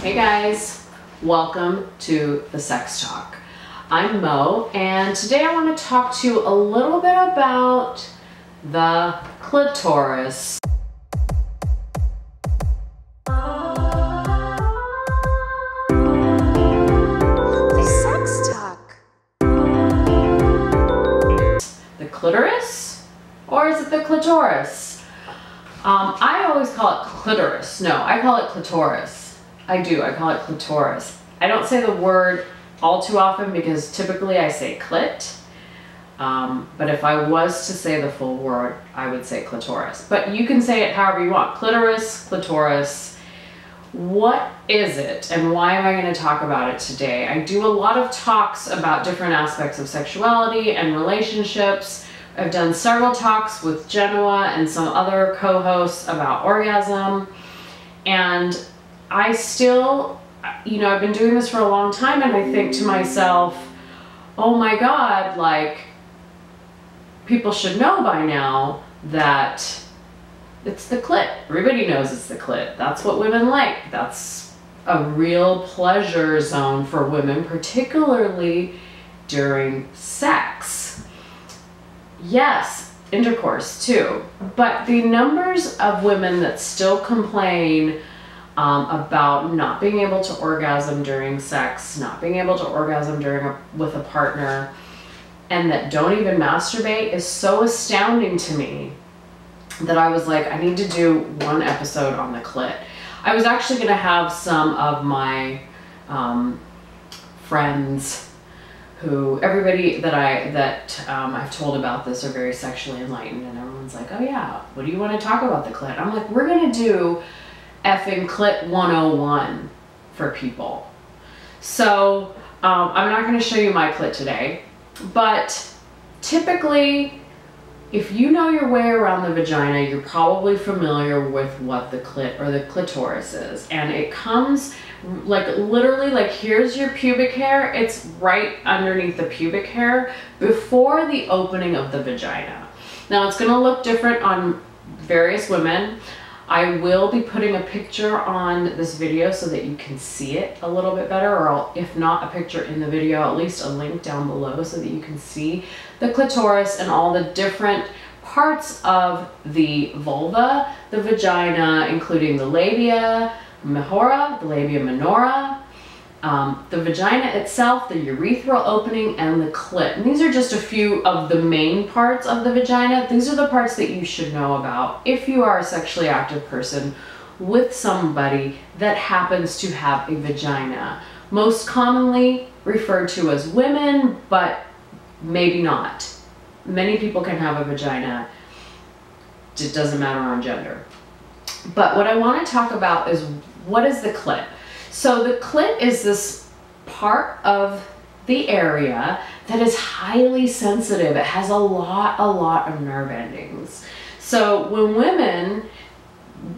Hey guys, welcome to the Sex Talk. I'm Mo, and today I want to talk to you a little bit about the clitoris. The Sex Talk. The clitoris? Or is it the clitoris? I always call it clitoris. No, I call it clitoris. I call it clitoris. I don't say the word all too often because typically I say clit. But if I was to say the full word, I would say clitoris. But you can say it however you want. Clitoris, clitoris. What is it and why am I going to talk about it today? I do a lot of talks about different aspects of sexuality and relationships. I've done several talks with Genoa and some other co-hosts about orgasm. And I still, I've been doing this for a long time and I think to myself, oh my God, like, people should know by now that it's the clit. Everybody knows it's the clit. That's what women like. That's a real pleasure zone for women, particularly during sex. Yes, intercourse too. But the numbers of women that still complain about not being able to orgasm during sex, not being able to orgasm with a partner, and that don't even masturbate is so astounding to me that I was like, I need to do one episode on the clit. I was actually going to have some of my friends who, everybody that I've told about this are very sexually enlightened, and everyone's like, oh yeah, what do you want to talk about the clit? I'm like, we're going to do effing clit 101 for people. So I'm not going to show you my clit today, but typically if you know your way around the vagina, you're probably familiar with what the clit or the clitoris is. And it comes like literally, like, here's your pubic hair. It's right underneath the pubic hair before the opening of the vagina. Now it's going to look different on various women. I will be putting a picture on this video so that you can see it a little bit better, or if not a picture in the video, at least a link down below so that you can see the clitoris and all the different parts of the vulva, the vagina, including the labia majora, the labia minora, the vagina itself, the urethral opening, and the clit. And these are just a few of the main parts of the vagina. These are the parts that you should know about if you are a sexually active person with somebody that happens to have a vagina. Most commonly referred to as women, but maybe not. Many people can have a vagina. It doesn't matter on gender. But what I want to talk about is, what is the clit? So the clit is this part of the area that is highly sensitive. It has a lot of nerve endings. So when women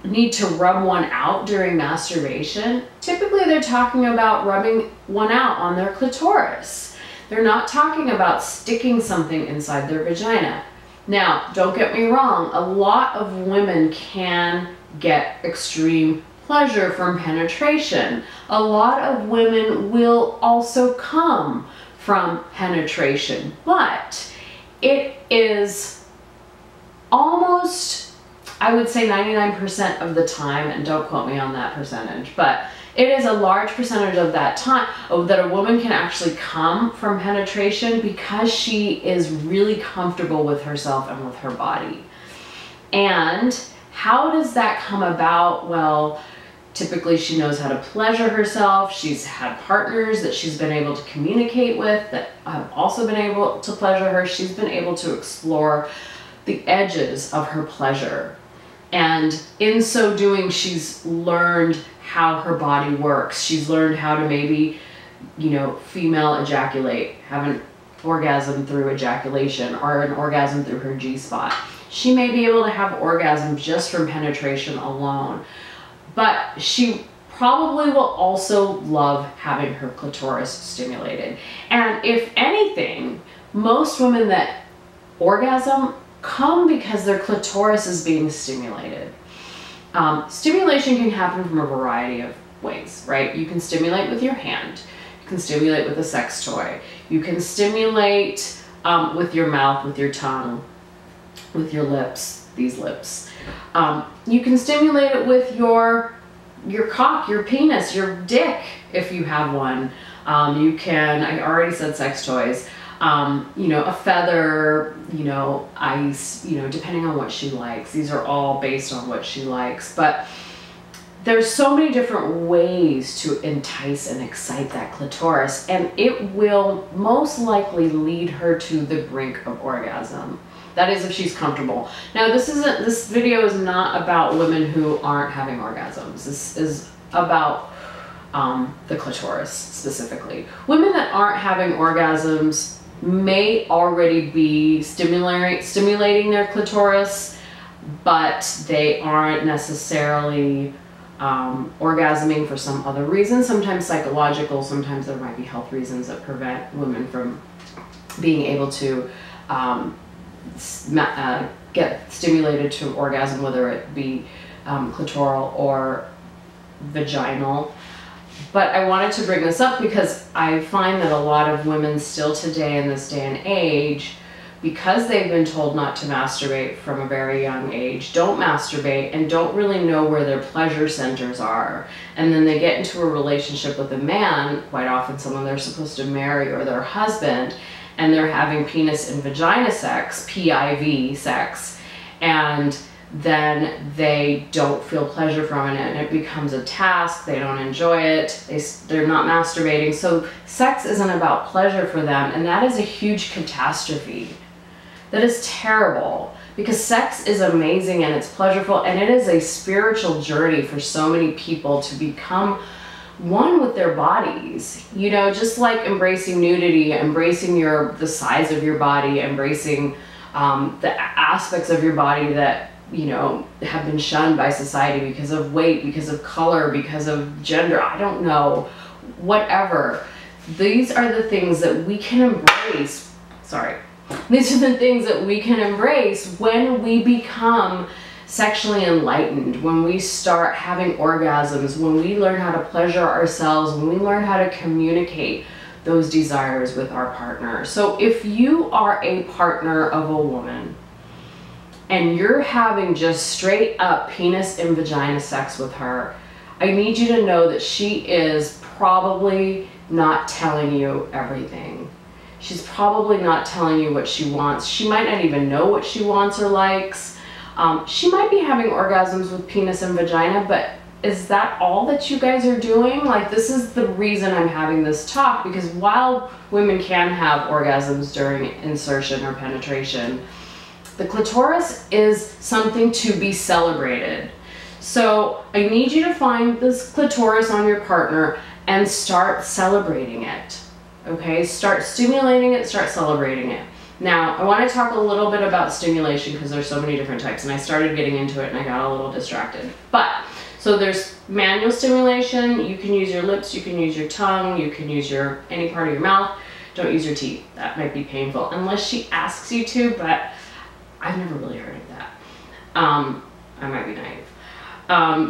need to rub one out during masturbation, typically they're talking about rubbing one out on their clitoris. They're not talking about sticking something inside their vagina. Now, don't get me wrong, a lot of women can get extreme pleasure from penetration. A lot of women will also come from penetration, but it is almost, I would say 99% of the time, and don't quote me on that percentage, but it is a large percentage of that time that a woman can actually come from penetration because she is really comfortable with herself and with her body. And how does that come about? Well, typically she knows how to pleasure herself. She's had partners that she's been able to communicate with that have also been able to pleasure her. She's been able to explore the edges of her pleasure. And in so doing, she's learned how her body works. She's learned how to maybe, female ejaculate, have an orgasm through ejaculation or an orgasm through her G-spot. She may be able to have orgasm just from penetration alone. But she probably will also love having her clitoris stimulated. And if anything, most women that orgasm come because their clitoris is being stimulated. Stimulation can happen from a variety of ways, right? You can stimulate with your hand. You can stimulate with a sex toy. You can stimulate with your mouth, with your tongue, with your lips, these lips. You can stimulate it with your cock, your penis, your dick, if you have one. You can, I already said sex toys, you know, a feather, you know, ice, you know, depending on what she likes. These are all based on what she likes, but there's so many different ways to entice and excite that clitoris, and it will most likely lead her to the brink of orgasm. That is, if she's comfortable. Now, this video is not about women who aren't having orgasms. This is about the clitoris specifically. Women that aren't having orgasms may already be stimulating their clitoris, but they aren't necessarily orgasming for some other reason. Sometimes psychological, sometimes there might be health reasons that prevent women from being able to get stimulated to orgasm, whether it be clitoral or vaginal. But I wanted to bring this up because I find that a lot of women still today in this day and age, because they've been told not to masturbate from a very young age, don't masturbate and don't really know where their pleasure centers are. And then they get into a relationship with a man, quite often someone they're supposed to marry or their husband, and they're having penis and vagina sex, PIV sex, and then they don't feel pleasure from it, and it becomes a task. They don't enjoy it. They're not masturbating. So sex isn't about pleasure for them, and that is a huge catastrophe. That is terrible, because sex is amazing and it's pleasurable, and it is a spiritual journey for so many people to become one with their bodies. You know, just like embracing nudity, embracing the size of your body, embracing the aspects of your body that, you know, have been shunned by society because of weight, because of color, because of gender, I don't know, whatever. These are the things that we can embrace. Sorry. These are the things that we can embrace when we become sexually enlightened, when we start having orgasms, when we learn how to pleasure ourselves, when we learn how to communicate those desires with our partner. So if you are a partner of a woman and you're having just straight up penis and vagina sex with her, I need you to know that she is probably not telling you everything. She's probably not telling you what she wants. She might not even know what she wants or likes. She might be having orgasms with penis and vagina, but is that all that you guys are doing? Like, this is the reason I'm having this talk, because while women can have orgasms during insertion or penetration, the clitoris is something to be celebrated. So I need you to find this clitoris on your partner and start celebrating it. Okay, start stimulating it, start celebrating it. Now, I want to talk a little bit about stimulation because there's so many different types, and I started getting into it and I got a little distracted. But, so there's manual stimulation. You can use your lips, you can use your tongue, you can use any part of your mouth. Don't use your teeth. That might be painful, unless she asks you to, but I've never really heard of that. I might be naive.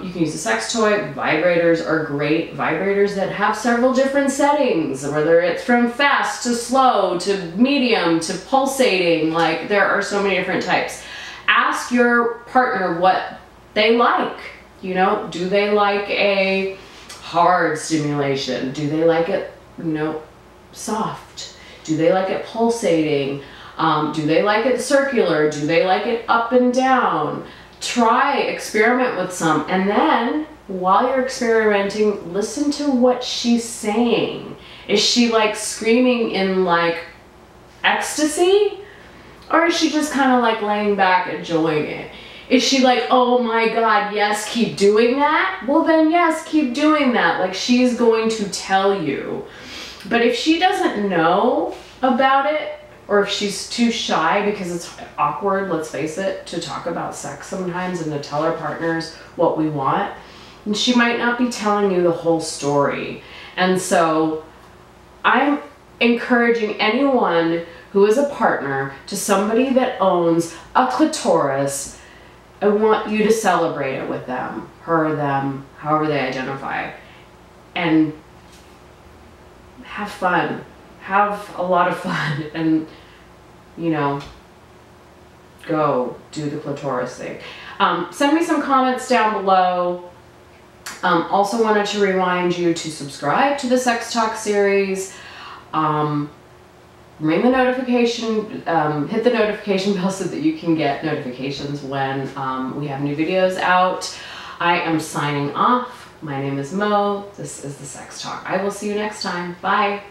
You can use a sex toy. Vibrators are great. Vibrators that have several different settings, whether it's from fast to slow to medium to pulsating. Like, there are so many different types. Ask your partner what they like. You know, do they like a hard stimulation? Do they like it, you know, soft? Do they like it pulsating? Do they like it circular? Do they like it up and down? Try, experiment with some, and then while you're experimenting, listen to what she's saying. Is she like screaming in like ecstasy? Or is she just kind of like laying back enjoying it? Is she like, oh my God, yes, keep doing that? Well then yes, keep doing that. Like, she's going to tell you. But if she doesn't know about it, or if she's too shy because it's awkward, let's face it, to talk about sex sometimes and to tell our partners what we want, and she might not be telling you the whole story. And so I'm encouraging anyone who is a partner to somebody that owns a clitoris, I want you to celebrate it with them, her, them, however they identify. and have fun. Have a lot of fun, and, you know, go do the clitoris thing. Send me some comments down below. Also wanted to remind you to subscribe to the Sex Talk series. Ring the notification, hit the notification bell so that you can get notifications when we have new videos out. I am signing off. My name is Mo. This is the Sex Talk. I will see you next time. Bye.